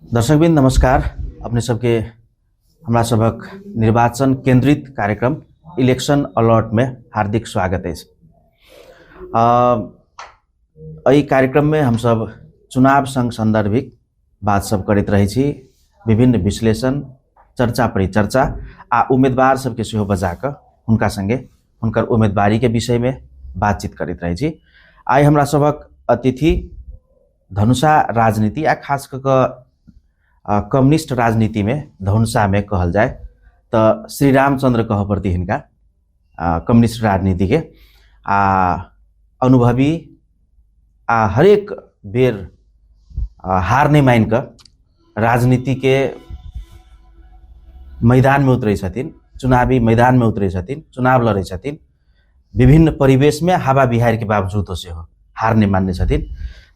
दर्शकबिन नमस्कार। अपने सबके हमरा सबक निर्वाचन केंद्रित कार्यक्रम इलेक्शन अलर्ट में हार्दिक स्वागत है। एहि कार्यक्रम में हम सब चुनाव संग संदर्भिक बात सब करते रही छी, विभिन्न विश्लेषण चर्चा परिचर्चा आ उम्मीदवार सबके सेहो बजाक हुनका संगे हुनकर उम्मीदवारी के विषय में बातचीत करते रही छी। आई हमरा सबक अतिथि धनुषा राजनीति आ खास कर कम्युनिस्ट राजनीति में धनुषा में कहल जाए तो श्री रामचंद्र कह प्रति हिनका कम्युनिस्ट राजनीति के अनुभवी हरेक बेर हार नहीं मान कर राजनीति के मैदान में उतरे छथिन, चुनावी मैदान में उतरे छथिन, चुनाव लड़े छथिन, विभिन्न परिवेश में हावा बिहार के बावजूद से हो हार नहीं मान्ने छथिन।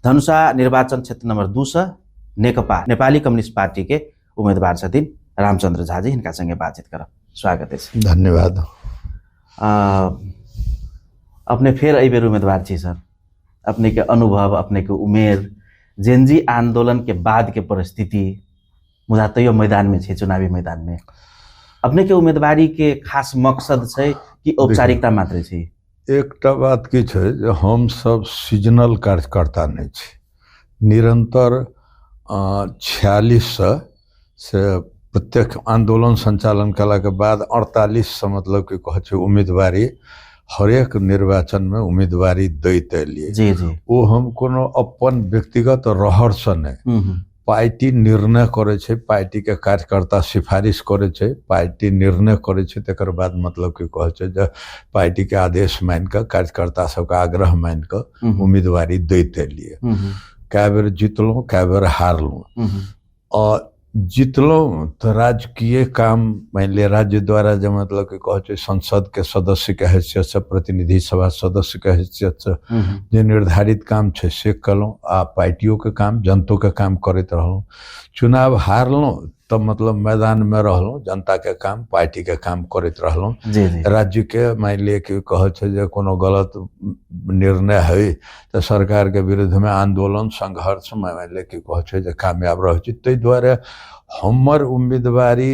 धनुषा निर्वाचन क्षेत्र नंबर 2 से नेकपा नेपाली कम्युनिस्ट पार्टी के उम्मीदवार छथिन रामचंद्र झा जी। इनका संगे बातचीत करब। स्वागत है। धन्यवाद। अपने फिर अई बेर उम्मीदवार छी सर। अपने के अनुभव, अपने के उमेर, जेनजी आंदोलन के बाद के परिस्थिति, मुदा तैयो मैदान में छे, चुनावी मैदान में अपने के उम्मीदवारी के खास मकसद छै कि औपचारिकता मात्र छै? एकटा बात की छै जे हम सब सीजनल कार्यकर्ता नहीं छी। निरंतर 46 से प्रत्येक आंदोलन संचालन कला के बाद 48 से मतलब कि कह छै उम्मीदवारी हरेक निर्वाचन में उम्मीदवारी दैत एलिए। जी जी। वो हम कोनो अपन व्यक्तिगत रहर से नहीं, पार्टी निर्णय करे छै, पार्टी के कार्यकर्ता सिफारिश करे छै, पार्टी निर्णय करे छै, तकर बाद मतलब कि कह छै जे पार्टी के आदेश मान के कार्यकर्ता सबके आग्रह मान के उम्मीदवारी दैत एलिए। कै बेर जितलूँ, कै बेर हारलूँ। और जितलूँ तो राजकीय काम मान लिया राज्य द्वारा जो मतलब कि कह छै संसद के सदस्य के हैसियत से, प्रतिनिधि सभा सदस्य के हैसियत से जो निर्धारित काम छै से कलूँ। आ पार्टियों के काम, जनता के काम करते रहलूँ। चुनाव हारलूँ तब मतलब मैदान में रहलूँ, जनता के काम, पार्टी के काम करते रहलूँ। राज्य के मान लिया कि कह छै जे कोनो गलत निर्णय है तो सरकार के विरुद्ध में आंदोलन संघर्ष में मान लिया कि कह छै जे कामयाब रह छै। तै द्वारे हमर उम्मीदवारी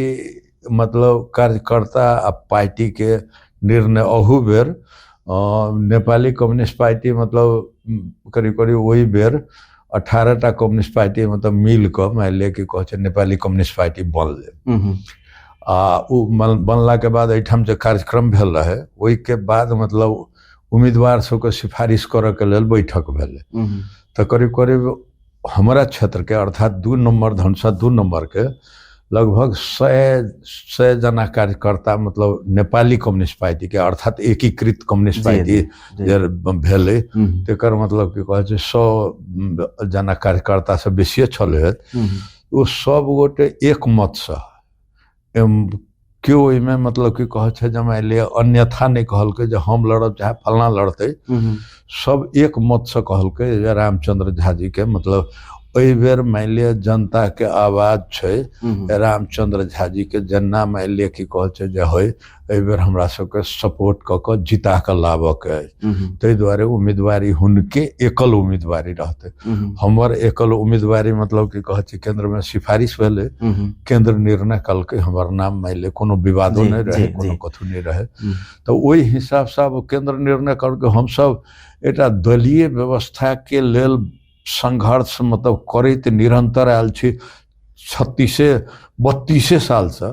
मतलब कार्यकर्ता आ पार्टी के निर्णय अहू बेर नेपाली कम्युनिस्ट पार्टी मतलब करीब करीब वही बेर 18टा कम्युनिस्ट पार्टी मतलब मिल कर मान लिया कि कह छै नेपाली कम्युनिस्ट पार्टी बनले। उ बनला के बाद एठाम जो कार्यक्रम भेल रहे वही के बाद मतलब उम्मीदवार सबके सिफारिश करे के लेल बैठक भेले। तो करीब करीब हमारा क्षेत्र के अर्थात 2 नंबर धनुषा 2 नंबर के लगभग 100 जना कार्यकर्ता मतलब नेपाली कम्युनिस्ट पार्टी के अर्थात एकीकृत कम्युनिस्ट पार्टी भेले, तेकर मतलब कि कह छै 100 जना कार्यकर्ता से बेसिए छले। वो सब गोटे एक मत से क्यों इमें मतलब कि कह छै जे मान लिया अन्यथा नहीं कहल के जे हम लड़ब चाहे फलना लड़ते, सब एक मत से कहल के रामचंद्र झा जी के मतलब एहि बेर मान लिया जनता के आवाज छै रामचंद्र झा जी के जना मान लिया कि कह छै जे होय एहि बेर हमरा सबके सपोर्ट क के जिता के लाबऽ के है। तै द्वारे उम्मीदवारी हुनके एकल उम्मीदवारी रहते। हमर एकल उम्मीदवारी मतलब कि कह छै केंद्र में सिफारिश भेले, केंद्र निर्णय कल के हमर नाम मान लिया कोनो विवादो नहीं रहे, कोनो कथु नहीं रहे। तो वही हिसाब से केंद्र निर्णय करके हम सब एटा दलीय व्यवस्था के लेल संघर्ष मतलब करैत निरंतर आयल छी 32 साल से।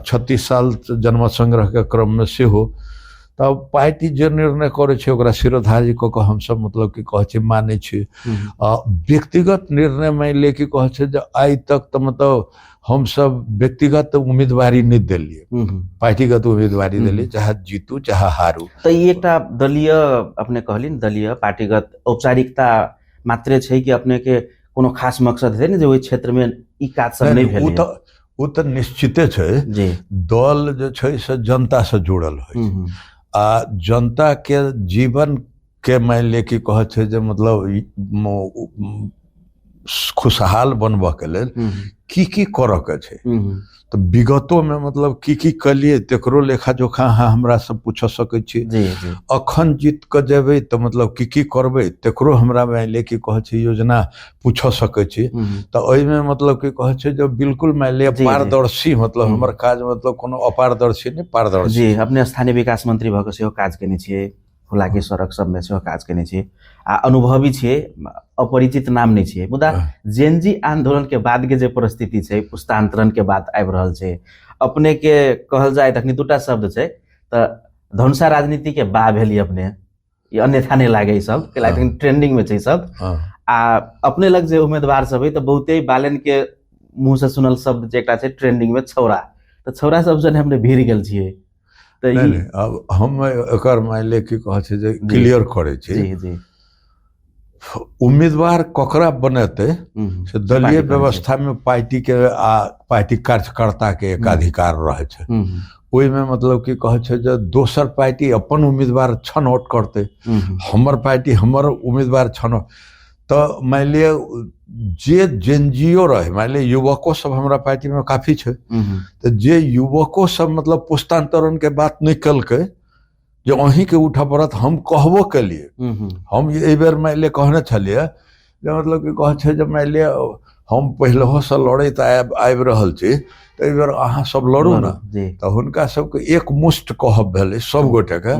36 साल जन्म संग्रह के क्रम में से हो तब पार्टी जो निर्णय करे छै ओकरा शिरोधार्य क के हम सब मतलब कि कह छै माने छी। व्यक्तिगत निर्णय मान ले कि कह छै जे आइ तक तो मतलब हम सब व्यक्तिगत उम्मीदवारी नहीं दिलिए, पार्टीगत उम्मीदवारी दिलिए, चाहे जीतू चाहे हारू। तो ये एकटा दलीय अपने कहलिन दलीय पार्टीगत औपचारिकता मात्रे छै कि अपने के कोनो खास मकसद है जे ओहि क्षेत्र में ई काज सब नहीं भेल? वो तो निश्चिते छै। दल जो छै से जनता से जुड़ल है आ जनता के जीवन के मान ले कि कह छै जे मतलब खुशहाल बनबऽ के लेल की करऽ के छै। तो विगतो में मतलब की कलिए तेकरो लेखा जोखा अहाँ हमरा से पूछ सकै छी। अखन जीत के जेबै तो मतलब की करबै तेकरो हमरा मान ले कि कहे छै योजना पूछ सकै छी। तो ओहि में मतलब कि कहे छै जो बिल्कुल मान ले पारदर्शी मतलब हमर काज मतलब कोनो अपारदर्शी नहीं पारदर्शी। जी अपने स्थानीय विकास मंत्री भऽ के सेहो काज केने छियै, हुलाकी सड़क सब में सेहो काज केने छियै आ अनुभवी छियै, अपरिचित नाम नहीं छियै। मुदा जेनजी आंदोलन के बाद के जे परिस्थिति छै, पुस्तांतरण के बात आबि रहल छै, अपने के कहल जाए तखनी दूटा शब्द छै त धनुषा राजनीति के बा भेली अपने, ये अन्यथा नहीं लागे सब के लागे ट्रेंडिंग में छै सब। आ अपने लग जे उम्मीदवार सब है तो बहुते बालन के मुंह से सुनल शब्द जे एकटा छै ट्रेंडिंग में छौरा, तो छौरा सब जने हमने भीड़ गेल छियै। नहीं अब हम एकर मान ले कि कहे छै जे क्लियर करे छी। जी जी उम्मीदवार ककरा बनेते से दलीय व्यवस्था में पार्टी के पार्टी कार्यकर्ता के एकाधिकार रहे छै। ओहि में मतलब कि कहे छै जे दोसर पार्टी अपन उम्मीदवार छनौट करते, हमर पार्टी हमर उम्मीदवार छनौट। तो मान लिया जे जेनजीओ रहे, मान लिया युवकों सब हमरा पार्टी में काफी छै, तो जे युवकों सब मतलब पुस्तांतरण के बात निकल के जो अहीं के उठा पड़त हम कहबो के लिए हम ये बेर मान लिया कहने छलिए जे मतलब कि कहे छै जे मान लिया हम पहले से लड़ैत आबि रहल छी तो एहि बेर अहाँ सब लड़ू ना। तो हुनका सबके एक मुष्ट कहब भेलै सब गोटे के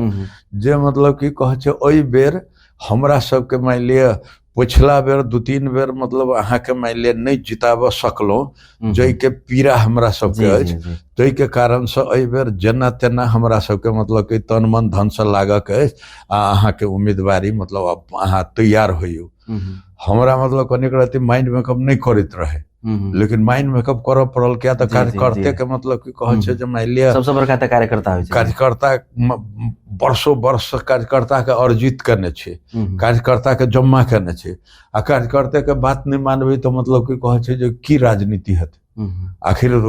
जे मतलब कि कहे छै ओहि बेर हमरा सबके मान लिया पिछला बेर 2-3 बेर मतलब अहाँ के मान लिया नहीं जिताब सकलहुँ, जै के पीड़ा हमरा सबके अछि, तै के कारण से एहि बेर जेना तेना हमरा सबके मतलब कि तन मन धन से लागक अछि आ अहाँ के उम्मीदवारी मतलब अहाँ तैयार होइयो। हमरा मतलब कनिक रति माइंड मेकअप नहीं करैत रहे, लेकिन माइंड मेकअप करऽ पड़ल। क्या तो कार्यकर्ता के मतलब कि कहे छै जे मान लिया सबसे बड़का त कार्यकर्ता होइ छै, कार्यकर्ता वर्षों वर्ष कार्यकर्ता के अर्जित करने छै, कार्यकर्ता के जमा करने छै आ कार्यकर्ता के बात नहीं मानबै तो मतलब कि कहे छै जे की राजनीति हेतै। आखिर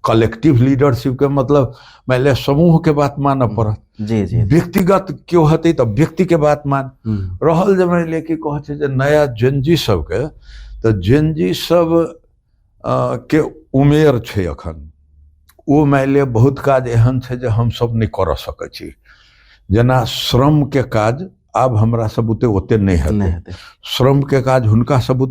कलेक्टिव लीडरशिप के मतलब मान लिया समूह के बात मानऽ पड़त। व्यक्तिगत क्यों हेतै तो व्यक्ति के बात मान रहल। जे मान लिया कि कहे छै जे नया जेनजी सब के तो जेनजी सब के उमेर छै अखन, ओ मान लिया बहुत काज एहन छै जे हम सब नहीं कर सकै छी। जेना श्रम के काज आब हमरा सब ओते नहीं हेतै, श्रम के काज हुनका सब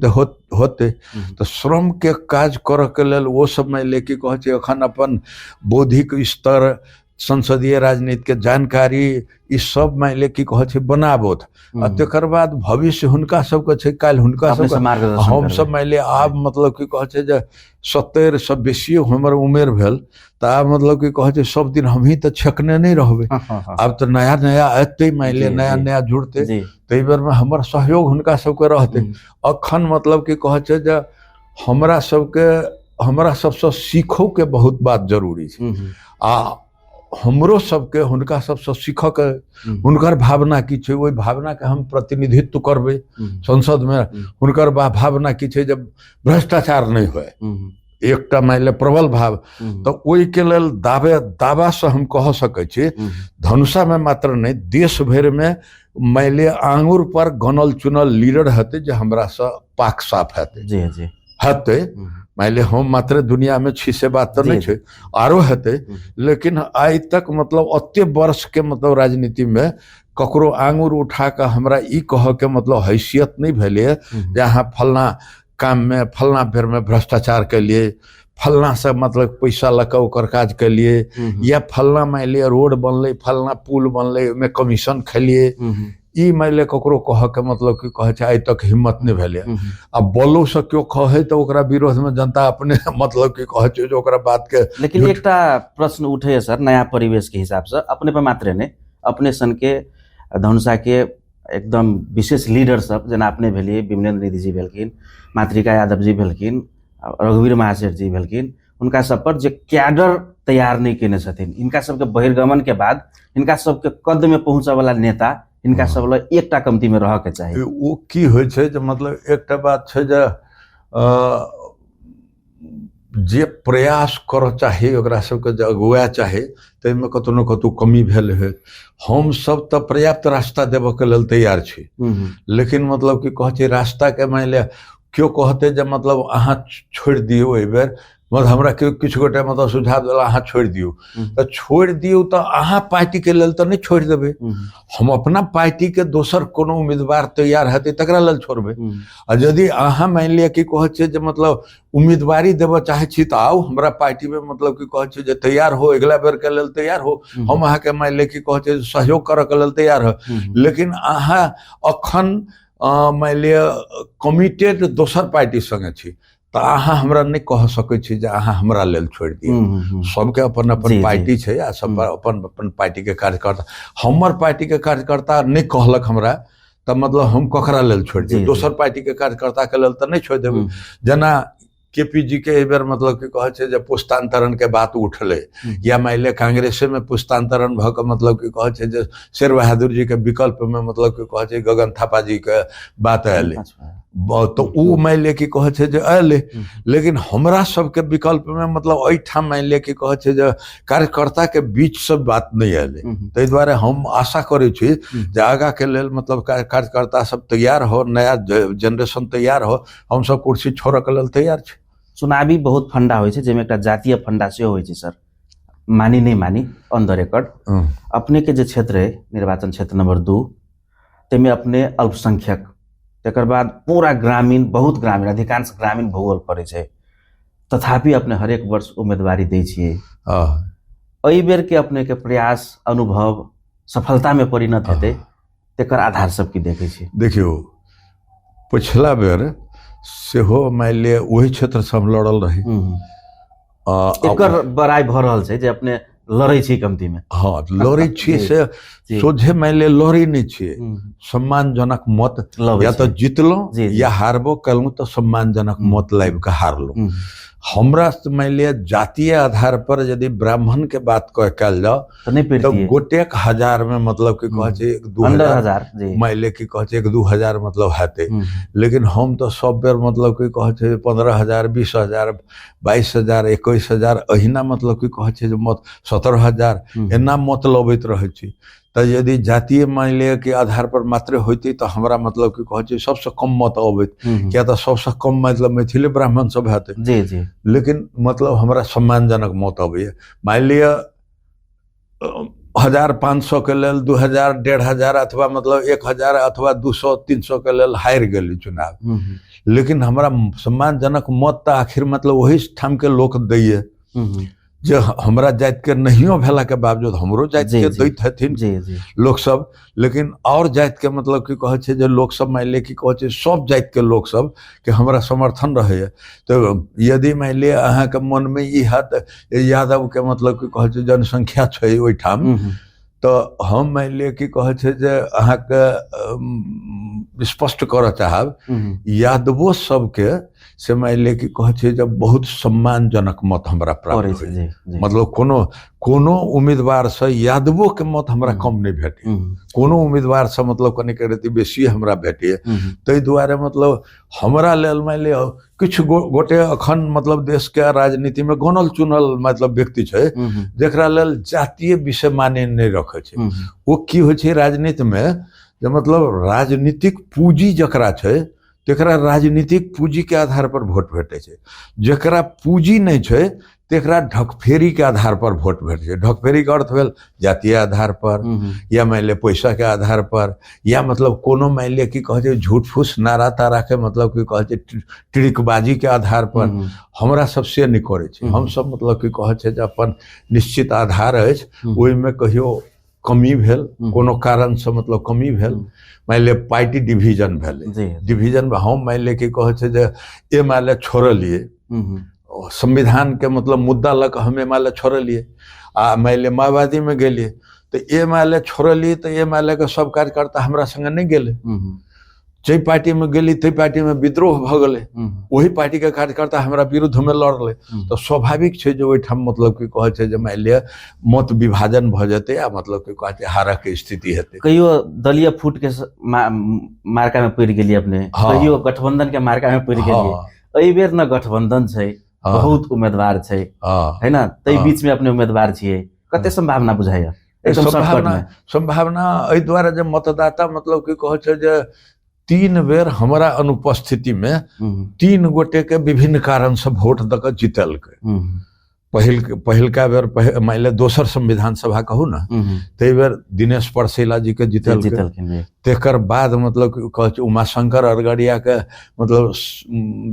होते तो श्रम के काज करऽ के लेल वो सब मान लिया कि कहे छै अखन अपन बौद्धिक स्तर, संसदीय राजनीति के जानकारी ई सब मान लिया कि कहे छै बनाबोथ आ तेकर बाद भविष्य हुनका सबके छै। काल्हि हुनका सबके हम सब मान लिया आब मतलब कि कहे छै जे 70 से बेसी हमर उमेर भेल तो आब मतलब कि कहे छै सब दिन हम ही तो छेकने नहीं रहबै। आब तो नया नया एतै, मान लिया नया नया जुड़ते, तै बेर में हमर सहयोग हुनका सबके रहते। अखन मतलब कि कहे छै जे हमरा सबसे सीखो के बहुत बात जरूरी छै आ हमरो सबके हुनका सबसे सीखऽ के हुनकर भावना की छै, ओहि भावना के हम प्रतिनिधित्व करबै संसद में। हुनकर भावना की छै जब भ्रष्टाचार नहीं होए, एकटा मान लिया प्रबल भाव, तो ओहि के लेल दावा से हम कह सकै छी धनुषा में मात्र नहीं देश भर में मान लिया आंगुर पर गनल चुनल लीडर हेतै जे हमरा से पाक साफ हेतै हेतै। मान लिया हम मात्र दुनिया में छी से बात तो नहीं छै, आरो हेतै। लेकिन आइ तक मतलब अत्ते वर्ष के मतलब राजनीति में ककरो आंगुर उठा के हमरा ई कह के मतलब हैसियत नहीं भेलै जे अहाँ फलना काम में फलना बेर में भ्रष्टाचार के लिए, फलना से मतलब पैसा लके ओकर काज के लिए, या फलना मान लिया रोड बनलै, फलना पुल बनलै में कमीशन खेलिए, ई मान लिया ककरो कह के मतलब कि कहे छै आइ तक हिम्मत नहीं भेलै। अब बोलो से क्यों कहे तो ओकरा विरोध में जनता अपने मतलब कि कहे छै जो ओकरा बात के। लेकिन एकटा प्रश्न उठे सर नया परिवेश के हिसाब से, अपने पे मात्र नहीं अपने सन के धनुषा के एकदम विशेष लीडर सब जेना अपने भेलिए, विमलेन्द्र निधि जी भेलखिन, मातृका यादव जी भेलखिन, रघुवीर महाशेठ जी भेलखिन, उनका सब पर जे कैडर तैयार नहीं केने छथिन, इनका सबके बहिर्गमन के बाद इनका सबके कद में पहुंचे वाला नेता इनका सब लग एकटा कमती में रह के चाहिए। वो की होय छै जे मतलब एकटा बात छै जे प्रयास कर चाहे ओकरा सबके जे अगुआ चाहे तै में कतौ न कतौ कमी भेल है। हम सब तो पर्याप्त रास्ता देबऽ के लेल तैयार छी, लेकिन मतलब कि कहे छै रास्ता के मान लिया क्यों कहते जे मतलब अहाँ छोड़ दियो एहि बेर मतलब हमरा केओ किछु गोटे मतलब सुझाव दिला अहाँ छोड़ दियो तो छोड़ दियो तो अहाँ पार्टी के लेल तो नहीं छोड़ देबे हम अपना पार्टी के दोसर कोनो उम्मीदवार तैयार हेतै तकरा लेल छोड़बे आ यदि अहाँ मान लिया कि कहै छै जे मतलब उम्मीदवारी देबऽ चाहे छी तो आओ हमरा पार्टी में मतलब कि कहै छै जे तैयार हो अगला बेर के लेल तैयार हो हम अहाँ के मान लिया कि कहै छै सहयोग करऽ के लेल तैयार हो लेकिन अहाँ अखन मान लिया कमिटेड दोसर पार्टी संगे छी तो अहाँ हमरा नहीं कह सकै छी जे अहाँ हमरा लेल छोड़ दियौ सबके अपन अपन पार्टी छै आ सब अपन अपन पार्टी के कार्यकर्ता हमर पार्टी के कार्यकर्ता नहीं कहलक हमरा तो मतलब हम ककरा लेल छोड़ दियौ दोसर पार्टी के कार्यकर्ता के लेल तो नहीं छोड़ देबै जना केपी जी के एहि बेर मतलब कि कहै छै जे पुस्तांतरण के बात उठले या मान लिया कांग्रेसे में पुस्तांतरण भ के मतलब कि कहै छै जे शेर बहादुर जी के विकल्प में मतलब कि कहै छै गगन थापा जी के बात आयल तो उ मान लिया कि कहै छै जे आयल लेकिन हमरा सबके विकल्प में मतलब एठाम मान लिया कि कहै छै जे कार्यकर्ता के बीच से बात नहीं आयल ताहि दुआरे हम आशा करै छी जे आगा के लेल मतलब कार्यकर्ता सब तैयार हो नया जनरेशन तैयार हो हम सब कुर्सी छोड़ऽ के लेल तैयार छी चुनावी बहुत फंडा होइ छै जेमे एकटा जातीय फंडा सेहो होइ छै सर मानी नहीं मानी ऑन द रिकॉर्ड अपने के जे क्षेत्र है निर्वाचन क्षेत्र नंबर 2 तेमे अपने अल्पसंख्यक तकर बाद पूरा ग्रामीण बहुत ग्रामीण अधिकांश ग्रामीण भूगोल पड़े छै तथापि अपने हरेक वर्ष उम्मीदवारी दै छियै एहि बेर के अपने के प्रयास अनुभव सफलता में परिणत हेतै तेकर आधार सब की देखै छी देखियो पिछला बेर सेहो मान लिया वही क्षेत्र से हम लड़ल रही एकर बड़ाई भ रहल छै जे अपने लड़ै छी कमती में हाँ लड़ै छी से सोझे मान लिया लड़ै नहीं छियै सम्मानजनक मत या तो जीतलहुँ या हारबो कलहुँ तो सम्मानजनक मत लाइब के हारलहुँ हमरा मान लिया जातीय आधार पर यदि ब्राह्मण के बात कल जाओ तो गोटेक हजार में मतलब कि कह छै 1-2 मान लिया कि कह छै 1-2 मतलब हेतै लेकिन हम तो सब बेर मतलब कि कह छै 15,000 20,000 22,000 21,000 अहिना मतलब कि कह छै मत 17,000 एना मत लबैत रहै छी तो यदि जातीय मान लिया कि आधार पर मात्र होती तो हमरा मतलब कि कह छै सबसे कम मत अबैत क्या तो सबसे कम मतलब मैथिली ब्राह्मण सब हेतै जी जी लेकिन मतलब हमरा सम्मानजनक मत अबैया मान लिया 1,500 के लेल 2,000 1,500 अथवा मतलब 1,000 अथवा 200-300 के लेल हारि गेली चुनाव लेकिन हमरा सम्मानजनक मत तो आखिर मतलब वही ठाम के लोक दैये जे हमरा जाति के नहियो भेला के बावजूद हमरो जाति के दैत हथिन लोक सब लेकिन और जाति के मतलब कि कहै छै जे लोक सब मान लिया कि कहै छै सब जाति के लोक सब के हमरा समर्थन रहे तो यदि मान लिया अहाँ के मन में ई हत यादव के मतलब कि कहै छै जनसंख्या छै ओइ ठाम तो हम मान लिया कि कहै छै जे अहाँ के स्पष्ट करऽ चाहब यादवो सबके से मान लिया कि कहै छै जब बहुत सम्मानजनक मत हमरा प्राप्त होय मतलब कोनो उम्मीदवार से यादवो के मत हमरा कम नहीं भेटे कोनो उम्मीदवार से मतलब कने के रति बेसी हमरा भेटे तै दुआरे मतलब हमरा लेल मान लिया किछु गोटे अखन मतलब देश के राजनीति में गनल चुनल मतलब व्यक्ति छै जेकरा लेल जातीय विषय माने नहीं रखे छै वो की होय छै राजनीति में जे मतलब राजनीतिक पूंजी जकरा छै तेकरा राजनीतिक पूंजी के आधार पर वोट भेटे छै जेकरा पूंजी नहीं छै तेकरा ढकफेरी के आधार पर वोट भेटे छै ढकफेरी के अर्थ भेल जातीय आधार पर या मान लिया पैसा के आधार पर या मतलब कोनो मान लिया कि कहे छै झूठ फूस नारा तारा के मतलब कि कहे छै ट्रिकबाजी के आधार पर हमरा सब से नहीं करे छै हम सब मतलब कि कहे छै जे अपन निश्चित आधार अछि ओहि में कहियो कमी भेल कोनो कारण से मतलब कमी भेल मान लिया पार्टी डिवीजन भेले डिवीजन में हम मान लिया कि कहे छै जे ए मान लिया छोड़लिए संविधान के मतलब मुद्दा लग हमें मान लिया छोड़लिए आ मान लिया माओवादी में गेलिए तो ए मान लिया छोड़लिए तो ए मान लिया के सब कार्यकर्ता हमरा संगे नहीं गेले जे पार्टी में गेली ते पार्टी में विद्रोह भ गेले वही पार्टी के कार्यकर्ता हमरा विरुद्ध में लड़ले तो स्वाभाविक छै जे ओइठाम मतलब कि कहे छै जे मान लिया मत विभाजन भ जेते आ मतलब कि कहे छै हारक के स्थिति हेते कहियो दलीय फूट के मार्का में पड़ गेली अपने कहियो गठबंधन के मार्का में पड़ गेली एहि बेर न गठबंधन छै बहुत उम्मीदवार छै है ना तै बीच में अपने उम्मीदवार छियै कते संभावना बुझाइया संभावना एहि द्वारा जे मतदाता मतलब कि कहे छै जे 3 बेर हमारा अनुपस्थिति में 3 गोटे के विभिन्न कारण से वोट दक जीतल के। पहिलका बेर मान ले दोसर संविधान सभा कहू ना, ते बेर दिनेश परसेला जी के जीतल के। तेकर बाद मतलब कह उमाशंकर अरगड़िया के मतलब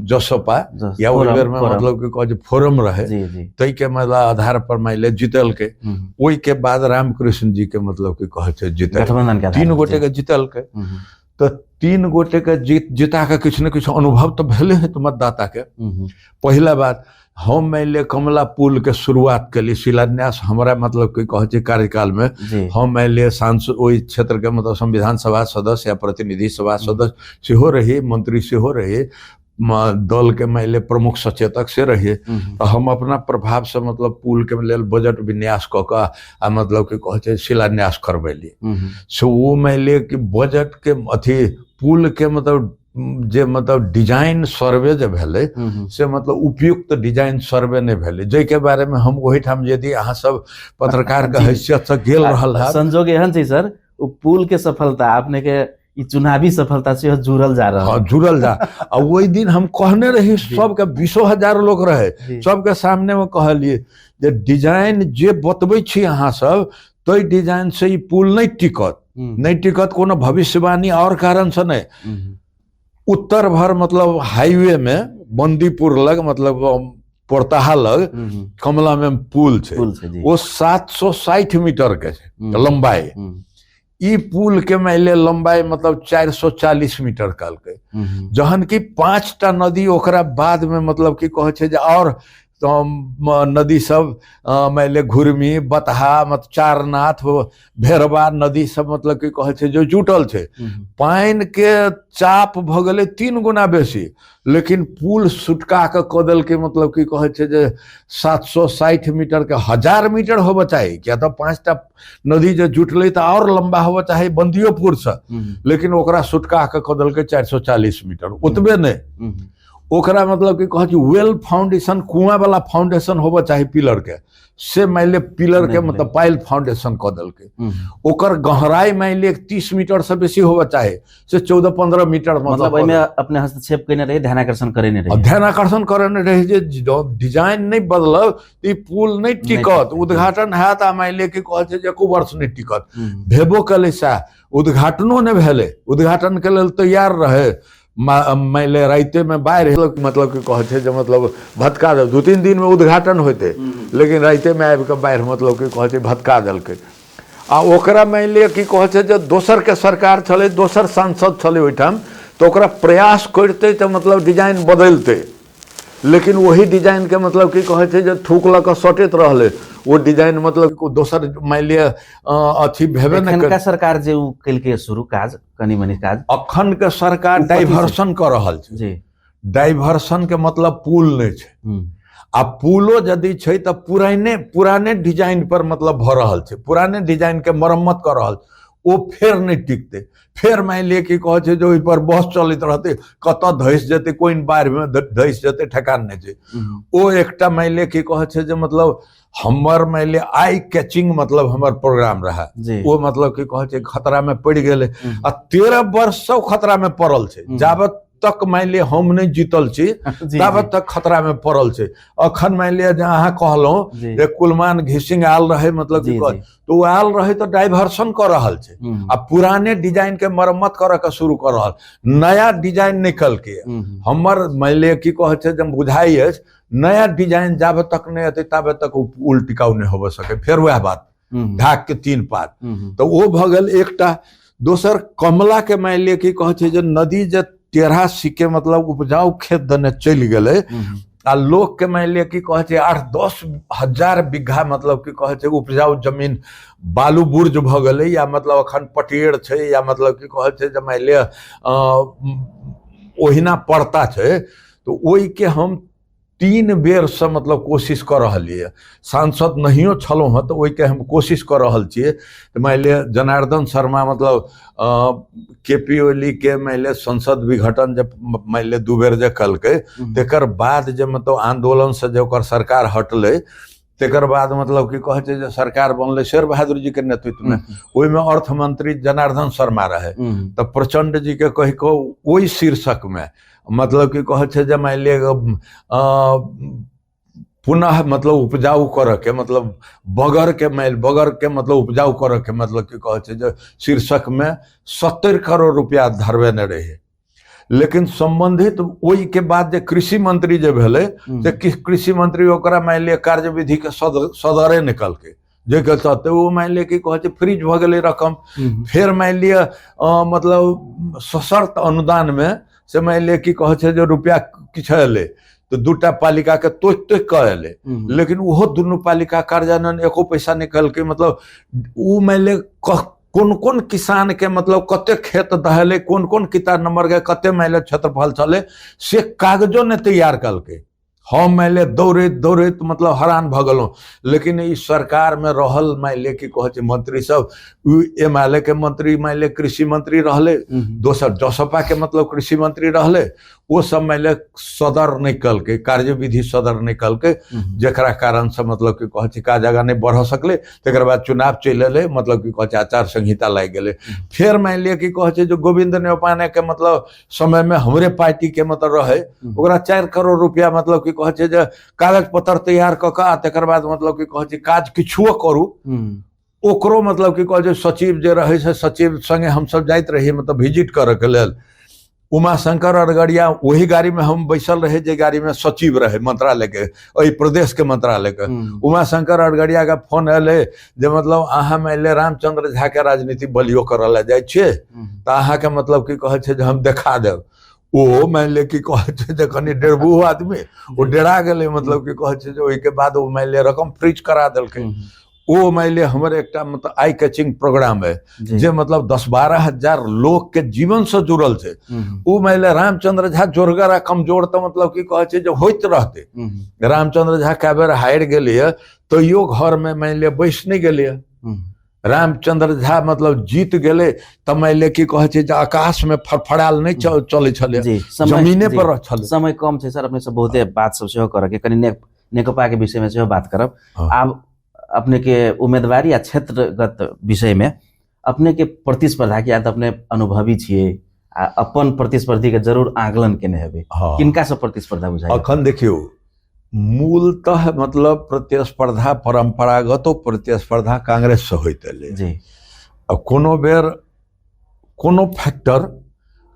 जसपा या ओइ बेर में मतलब कह फोरम रहे, तई के मतलब आधार पर मान ले जीतल के। ओइ के बाद रामकृष्ण जी के मतलब कि कह जीतल, 3 गोटे के जीतल के। तो 3 गोटे के जीता के किछु न किछु अनुभव तो भेले है तो मतदाता के। पहला बात हम मान ले कमला पुल के शुरुआत के लिए शिलान्यास हमारा मतलब कि कह कार्यकाल में हम मान ले सांसद ओइ क्षेत्र के मतलब संविधान सभा सदस्य या प्रतिनिधि सभा सदस्य सेहो रही, मंत्री सेहो रही, दल के मान ले प्रमुख सचेतक से रहिए। तो हम अपना प्रभाव से मतलब पुल के लेल बजट विन्यास क के मतलब कि कह शिलान्यास करबेलिए। सो वो मान ले कि बजट के अथी पुल के मतलब जे मतलब डिजाइन सर्वे जे भेले से मतलब उपयुक्त डिजाइन सर्वे नहीं भेले, जै के बारे में हम वही ठाम यदि अहाँ सब पत्रकार के हैसियत से गेल रहल है। संजोग एहन छै सर, उ पुल के सफलता अपने के ई चुनावी सफलता से जुड़ल जा रहा है। जुड़ल जा। और वही दिन हम कहने रही सबके 20,000 लोग रहे, सबके सामने में कहलिए जे डिजाइन जे बतबै छी अहाँ सब तो डिजाइन से ई पुल नहीं टिकत कोनो भविष्यवाणी और कारण से नहीं। उत्तर भर मतलब हाईवे में बंदीपुर लग मतलब पोरताहा लग कमला में पुल छे, वो 760 मीटर के लंबाई। ई पुल के माइले लंबाई मतलब 440 मीटर काल के, जहन की 5टा नदी ओकरा बाद में मतलब की कहे छे और तो नदी सब माइले घुर्मी, बतहा, मत चारनाथ, भेरवा नदी सब मतलब की कहे छे जो जुटल छे। पानी के चाप भ गेले 3 गुना बेसी, लेकिन पुल सुटका के कदल के मतलब की कहे छे जे 760 मीटर के 1000 मीटर होबे चाहिए, क्या तो 5टा नदी जो जुटले तो और लंबा होबे चाहिए बंदियोपुर से, लेकिन ओकरा सुटका के कदल के 440 मीटर उतबे नहीं। ओकरा मतलब कि कह वेल फाउंडेशन, कुआं वाला फाउंडेशन होबे चाहिए पिलर के, से माइले पिलर के मतलब पाइल फाउंडेशन कदल के। ओकर गहराई माइले 30 मीटर से बेसी होबे चाहिए, से 14-15 मीटर मतलब में अपने हस्तक्षेप करने रहे, ध्यानाकर्षण करने रहे, ध्यानाकर्षण करने रहे जे डिजाइन नहीं बदलब ई पुल नहीं टिकत। उद्घाटन हैत आ माइले कि कह छे जे एको वर्ष नहीं टिकत, भेबो कले सा उद्घाटनो नहीं भेले। उद्घाटन के लेल तैयार रहे, माइले राइते में बाहर मतलब कि कहे जो मतलब भटका दल 2-3 दिन में उद्घाटन होते, लेकिन राइते में आबि के बाहर मतलब कि कहे भटका दल के। आ ओकरा माइले कि कहे जो दोसर के सरकार चले, दोसर सांसद चले ओइठाम, तो ओकरा प्रयास करते तो मतलब डिजाइन बदलते, लेकिन वही डिजाइन के मतलब कि कहे जो थूक लक सटैत रहले, वो डिजाइन मतलब दोसर मान लिया अथी भेबे न कर। सरकार जे कल के शुरू काज कनी मनी काज अखन के सरकार डाइवर्सन कर रहल छै जी। डाइवर्सन के मतलब पुल नहीं छै, आ पुलो यदि छै तो पुराने डिजाइन पर मतलब भ रहल छै, पुराने डिजाइन के मरम्मत कर रहल, वो फेर नहीं टिकते। फेर मान लिए कि कहे जो पर बस चलते रहते, कत धस जेते, कोई बाढ़ में धस जेते, ठेकान नहीं छै। वो एकटा मान लिए कि कहे जो मतलब हमर मान लिए आई कैचिंग मतलब हमर प्रोग्राम रहा, वो मतलब कि कहे खतरा में पड़ गए। 13 वर्ष से खतरा में पड़ल छै, जाबत तक मान लिया हम नहीं जीतल छी तब तक खतरा में पड़ल छै। अखन मान लिया अहाँ कहलौं कुलमान घिसिंग आल रहे मतलब तो वो आल रहे तो डाइवर्सन कर रहल छै, आ पुराने डिजाइन के मरम्मत करे के शुरू कर रहल, नया डिजाइन निकल के हमर मान लिया की कहे जब बुझाई है नया डिजाइन जाबे तक नहीं अते ताबे तक पुल टिकाऊ नहीं हो सके। फिर वह बात ढाक के 3 पार, तो वो भ गेल एकटा। दोसर कमला के मान लिया की कहे जो नदी जे 13 सिक्के मतलब उपजाऊ खेत दने चल गए, आ लोग के मान लिया कि कहे 8-10 हजार बीघा मतलब कि कहे उपजाऊ जमीन बालू बुर्ज भ गए, या मतलब अखन पटेड़ छै, या मतलब कि कहे जे मान लिया ओहिना पड़ता छै। तो ओहि के हम 3 बेर से मतलब कोशिश कर रहिए, सांसद नहियो छलौं हँ तो ओहि के हम कोशिश कर रहल छियै। तो मान लिया जनार्दन शर्मा मतलब केपी ओली के मान लिया संसद विघटन जब मान लिया 2 बेर जे कलके, तेकर बाद जे मतलब आंदोलन से जो सरकार हटले, तेकर बाद मतलब कि कहे छै जे सरकार बनले शेर बहादुर जी के नेतृत्व में, ओहि में अर्थ मंत्री जनार्दन शर्मा रहे, तो प्रचंड जी के कह को वही शीर्षक में मतलब कि कहे छै जे मान लिय पुनः मतलब उपजाऊ कर के मतलब बगर के मतलब उपजाऊ कर के मतलब कि कहे छै जे शीर्षक में 70 करोड़ रुपया धरबेने रहे। लेकिन संबंधित वही के बाद जे कृषि मंत्री जे भेले से कृषि मंत्री ओकरा मान लिय कार्यविधि के सदरे निकल के जे के चलते वो मान लिय कि कहे फ्रीज भ गेले रकम। फिर मान लिय मतलब सशर्त अनुदान में से मान लिय कि कहे जो रुपया किछ एले तो दूटा पालिका के तोक कह एले, लेकिन वो दुनू पालिका कार्यान्वयन एको पैसा निकल के मतलब वो मान लिय कौन कौन किसान के मतलब कते खेत दहले, कौन कौन किता नंबर के कते मान लिय क्षेत्रफल चले से कागजों ने तैयार कल के हम मान लिय दौड़े मतलब हैरान भ गलौं। लेकिन इस सरकार में रहल मान लिय कि कहे मंत्री सब एमएलए के मंत्री मान लिय कृषि मंत्री रहले, दोसर जसपा के मतलब कृषि मंत्री रहले, वो सब मान लिय सदर निकल के कार्यविधि सदर निकल के जेकरा कारण से मतलब कि कहे का जगह नहीं बढ़ सकले। तेकर बाद चुनाव चल एले मतलब कि कहे आचार संहिता लग गए। फिर मान लिय कि कहे जो गोविंद नेपाने के मतलब समय में हमरे पार्टी के मतलब रहे ओकरा 4 करोड़ रुपया मतलब कि कहे जे कागज पत्र तैयार क के तेकर बाद मतलब कि कहे काज किछुओ करू ओकरो मतलब कि कहे सचिव जे रहे से सचिव संगे हम सब जाइत रहिए मतलब विजिट करे के लेल। उमाशंकर अरगड़िया वही गाड़ी में हम बैसल रहे जे गाड़ी में सचिव रहे मंत्रालय के प्रदेश के मंत्रालय के। उमाशंकर अरगड़िया का फोन एले जे मतलब अहाँ मान लिय रामचंद्र झा के राजनीति बलियो करल जाए छे तो अहाँ के मतलब कि कहे छे जे हम देखा देब। वो मान लिय कि कहे छे जे कनी डेढ़बू आदमी वो डेरा गेले मतलब कि कहे छे जे ओहि के बाद वो मान लिय रकम फ्रीज करा देलके। वो मान लिय हमारे एक मतलब आई कैचिंग प्रोग्राम है जे मतलब 10-12 हजार लोग के जीवन से जुड़ल छे। वो मान लिय रामचंद्र झा जोरगर कमजोर तो मतलब कि कहे छे जे होइत रहते। रामचंद्र झा कए बेर हारि गेलिए तो यो घर में मान लिय बैस नहीं गेलिए। रामचंद्र झा मतलब जीत गेले तब मान लिय कि कहे छे जे आकाश में फड़फड़ाल नहीं चले छले, जमीने पर छले। समय कम छे सर, अपने सब बहुते बात सब सेहो करे के कनी नेकपा के विषय में सेहो बात करब। आब अपने के उम्मीदवारी या क्षेत्रगत विषय में अपने के प्रतिस्पर्धा के याद अपने अनुभवी छिए, अपन प्रतिस्पर्धी के जरूर आकलन केने हेबे। किनका से प्रतिस्पर्धा बुझाय? अखन देखियो मूलतः मतलब प्रतिस्पर्धा परंपरागत प्रतिस्पर्धा कांग्रेस से होइत एले जी। अब कोनो बेर कोनो फैक्टर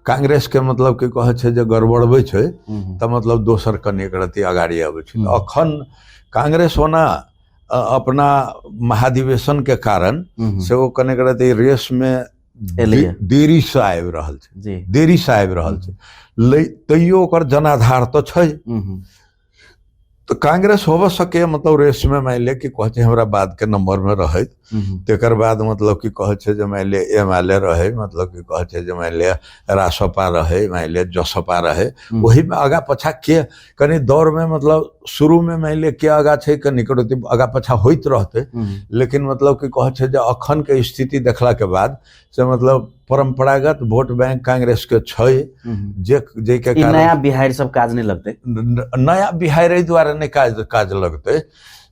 कांग्रेस के मतलब कि कहे छे जे गड़बड़बै छे त मतलब दोसर कने रति अगाड़ी आबै छे। अखन कांग्रेस होना अपना महाधिवेशन के कारण से वो कने रति रेस में देरी से आबि रहल छे, देरी से आबि रहल छे, तैयो ओकर जनाधार तो छे। तो कांग्रेस होब सके मतलब रेस में मान लिय कि कहे हमरा बाद के नंबर में रहे तेकर बाद मतलब कि कहे जे मान लिय एमएलए रहे मतलब कि कहे जे मान लिय रासपा रहे मान लिय जसपा रहे वही में आगा पछा के कनी दौर में मतलब शुरू में मान लिय के आगा छे कनी निकटती आगा पछा होइत रहते। लेकिन मतलब कि कहे जे अखन के स्थिति देखला के बाद से मतलब परंपरागत वोट बैंक कांग्रेस के छे जे के कारण नया बिहार सब काज नहीं लगते। नया बिहार एहि द्वारा नहीं काज लगते।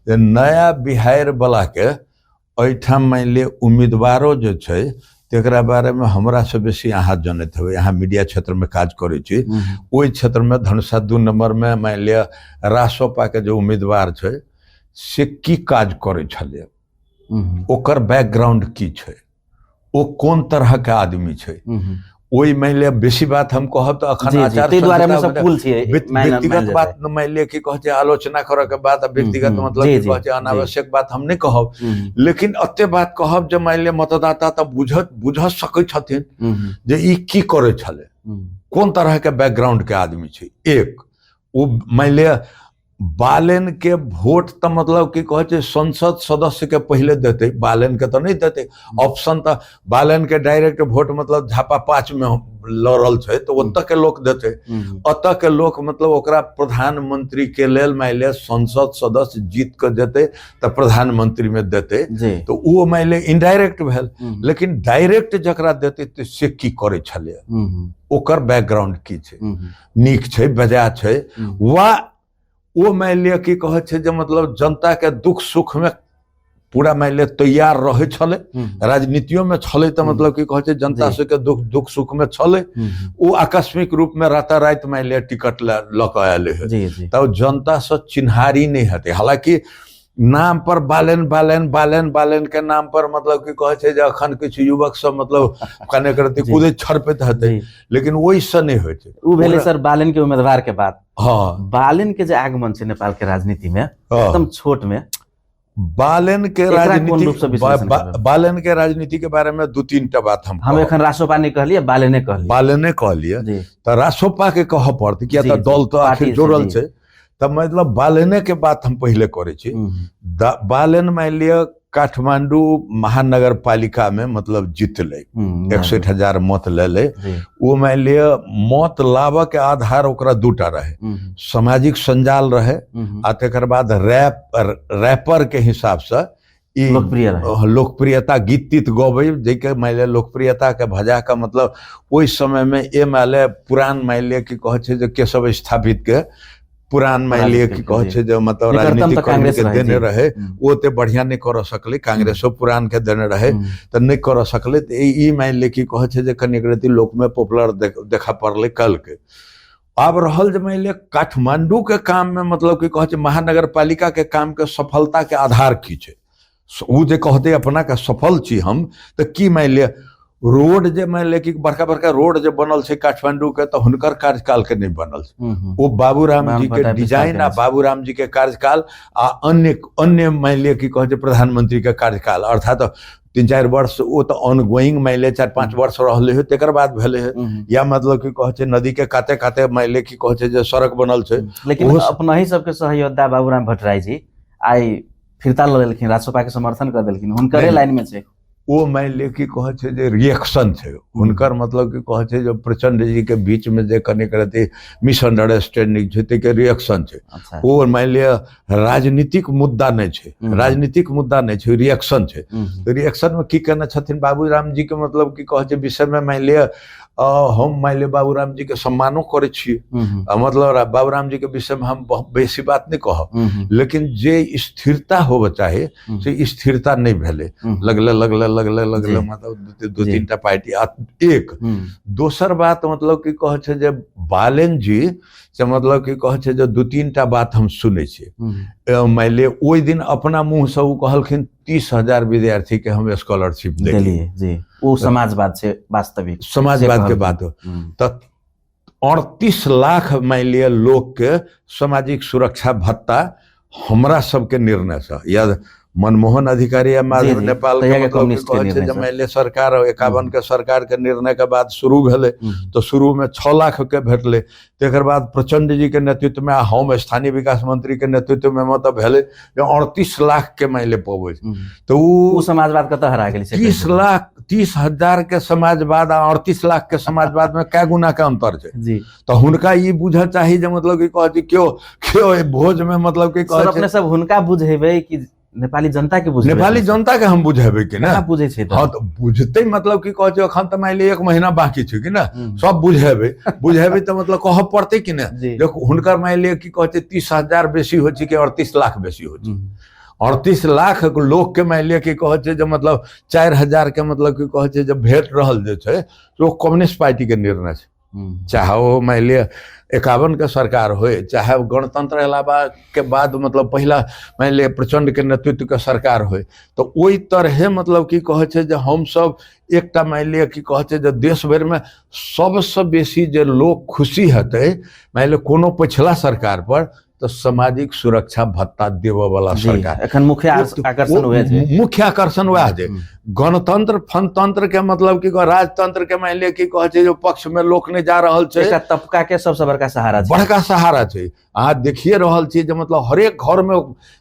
नया बिहार वाला के एठाम मान लिय उम्मीदवारों जो छे तेकरा बारे में हमरा से बेसी अहाँ जानते हो, यहाँ मीडिया क्षेत्र में काज करे छी। ओहि क्षेत्र में धनुषा 2 नंबर में मान लिय रासपा के जो उम्मीदवार छे से की काज करे छले, ओकर बैकग्राउंड की छे, वो कौन तरह के आदमी छे। वही मान लिय बेसी बात हम कहब तो अखन आचार व्यक्तिगत बात मान लिय कि कहे आलोचना करे के बाद व्यक्तिगत मतलब कि कहे अनावश्यक बात हम नहीं कहब। लेकिन अते बात कहब जे मान लिय मतदाता तो बुझ सकै छथिन जे ई की करे छले, कौन तरह के बैकग्राउंड के आदमी छे। एक वो मान लिय बालेन के वोट तो मतलब कि कहे संसद सदस्य के पहले देते, बालेन के तो नहीं देते ऑप्शन। तो बालेन के डायरेक्ट वोट मतलब झापा 5 में लड़ल छे तो ओत के लोग देते, अत के लोग मतलब ओकरा प्रधानमंत्री के लेल मान लिय संसद सदस्य जीत के देते तो प्रधानमंत्री में देते तो वो मान लिय इनडायरेक्ट भेल। लेकिन डायरेक्ट जकरा देते तो से की करे छले, ओकर बैकग्राउंड की छे, नीक छे, बजा छे, वा वो मान लिया कि कहे छे जे मतलब जनता के दुख सुख में पूरा मान लिया तैयार रहे छले, राजनीतियों में छले तो मतलब कि कहे छे जनता से के दुख सुख में छले। वो आकस्मिक रूप में रात मान लिया टिकट लक आये है, तो जनता से चिन्हारी नहीं हते। हालांकि नाम पर बालेन बालेन बालेन बालेन के नाम पर मतलब कि कहे छे जे अखन किछु युवक सब मतलब कने करते कूदे छरपत हते, लेकिन वही से नहीं होय छे। उ भेले सर बालेन के उम्मीदवार के बाद। हाँ, बालेन के जो आगमन छे नेपाल के राजनीति में एकदम छोट में, बालेन के राजनीति बालेन के राजनीति के बारे में 2-3 टा बात हम एखन रासोपा नहीं कहलिए, बालेने कहलिए तो रासोपा के कह पड़त, किया तो दल तो आखिर जोड़ल छे। तब मतलब बालेने के बात हम पहले करे छी। बालेन मान लिया काठमांडू महानगर पालिका में मतलब जीतले, 61,000 मत ले। वो मान लिया मत लाभ के आधार ओकरा 2टा रहे, सामाजिक संजाल रहे आ तकर बाद रैपर के हिसाब से लोकप्रियता गीत तीत गवे, जेके मान लिया लोकप्रियता के भजा का मतलब ओई समय में ए माले पुरान मान लिया कि कहे छे जे केशव स्थापित के पुरान मान लिया कि कहे छे जो मतलब राजनीतिक कर्मी के देने रहे, वो ते बढ़िया नहीं कर सकले, कांग्रेसो पुरान के देने रहे तो नहीं कर सकले। तो ई मान लिया कि कहे छे जे कनिक लोक में पॉपुलर देखा पड़ले कल के। अब रहल जे मान लिया काठमांडू के काम में मतलब कि कहे छे महानगर पालिका के काम के सफलता के आधार की छे, उ जे कहते अपना के सफल छी हम, तो की मान लिया रोड जे मान लिया कि बड़का बड़का रोड जे बनल छे काठमांडू के, तो हुनकर कार्यकाल के नहीं बनल छे। वो बाबूराम जी के डिजाइन आ बाबूराम जी के कार्यकाल आ अन्य मान लिया कि कहे प्रधानमंत्री के कार्यकाल, अर्थात 3-4 वर्ष वो तो ऑनगोइंग मान लिया 4-5 वर्ष रहले है, तेकर बाद भेले है। या मतलब कि कहे नदी के काते काते मान लिया कि कहे जे सड़क बनल छे। लेकिन अपना ही सबके सहयोद्धा बाबूराम भट्टराई जी आई फिरता लेलखिन, राजसपा के समर्थन कर देलखिन, हुनकर लाइन में छे। वो मान लिया कि कहे छे जे रिएक्शन छे हुनकर, मतलब कि कहे छे जो प्रचंड जी के बीच में जे कने करते मिसअंडरस्टैंडिंग छे के रिएक्शन छे। वो मान लिया राजनीतिक मुद्दा नहीं छे, राजनीतिक मुद्दा नहीं छे, रिएक्शन छे। तो रिएक्शन में की कहना छथिन बाबूराम जी के मतलब कि कहे छे विषय में मान लिया हम मान लिया बाबूराम जी के सम्मानो करे छिए, मतलब बाबूराम जी के विषय में हम बेसी बात नहीं कहब, लेकिन जे स्थिरता होवे चाहे से स्थिरता नहीं भेले, लगले मतलब 2-3 टा पार्टी एक। दोसर बात मतलब कि कहे छे जे बालेन जी से मतलब कि कहे छे जो 2-3 टा बात हम सुने छे। मान लिया ओई दिन अपना मुंह से वो कहलखिन 30,000 विद्यार्थी के हम स्कॉलरशिप देलिए जी, वो समाजवाद से वास्तविक समाजवाद के बात हो। तो 38 लाख मान लिया लोग के सामाजिक सुरक्षा भत्ता हमरा सबके निर्णय से, या मनमोहन अधिकारी या माधव नेपाल के मतलब मान लिया सरकार 51 के सरकार के निर्णय के बाद शुरू भेले, तो शुरू में 6 लाख के भेटले, तेकर बाद प्रचंड जी के नेतृत्व में हम स्थानीय विकास मंत्री के नेतृत्व में मतलब भेले 38 लाख के मान लिया पवे। तो वो समाजवाद कत हरा गेल, 30,000 के समाजवाद आ 38 लाख के समाजवाद में क्या गुना के अंतर है। तो हुनका ये बुझल चाहिए जे मतलब कि कहे क्यों भोज में मतलब कि सर अपने सब हुनका बुझेबे कि नेपाली जनता के बुझेबे, नेपाली जनता के हम बुझेबे कि ना बुझे छे। हाँ तो बुझते मतलब कि कहे अखन तो मान लिया 1 महीना बाकी छे कि ना, सब बुझेबे तो मतलब कह पड़ते कि ना। देखो हुनकर मान लिया कि कहे 30,000 बेसी हो कि 38 लाख बेसी हो, 38 लाख लोग के मान लिया कि कहे जो मतलब 4,000 के मतलब कि कहे जब भेट रहल जे छे तो कम्युनिस्ट पार्टी के निर्णय छे, चाहे वो मान लिया 51 के सरकार हो, चाहे गणतंत्र अलावा के बाद मतलब पहला मान लिया प्रचंड के नेतृत्व के सरकार हो। तो वही तरह मतलब कि कहे छे जे हम सब एकटा मान लिया कि कहे छे जे देश भर में सबसे बेसी जे लोग खुशी हते मान लिया कोनो पिछला सरकार पर, तो सामाजिक सुरक्षा भत्ता देवे वाला सरकार एखन मुख्य आकर्षण वह है। गणतंत्र फनतंत्र के मतलब कि राजतंत्र के मान लिया कि कहे छे जो पक्ष में लोक ने जा रहल छे, एकटा तबका के सबसे बड़का सहारा छे। अहाँ देखिए रहल छी जे मतलब हरेक घर में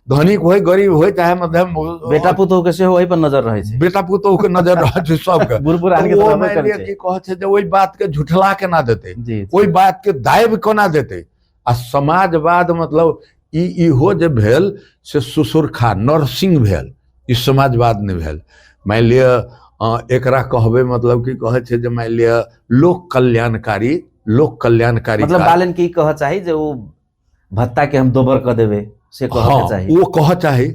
धनिक होय गरीब होय चाहे मध्यम बेटा पुतोह के से ओहि पर नजर रहे छे, बेटा पुतोह के नजर रहे छे सबके बुरबुरान के तरह मान लिया कि कहे छे जे ओई बात के झुठला के ना देते, ओई बात के दायब कोना देते। आ समाजवाद मतलब इहो जे भेल से सुसुरखा नरसिंह भेल, ई समाजवाद नहीं भेल। मान लिया एकरा कहबे मतलब कि कहे छे जे मान लिया लोक कल्याणकारी मतलब बालन की कह चाही जे वो भत्ता के हम दोबर कर देवे से कह हाँ के चाहिए। वो कह चाही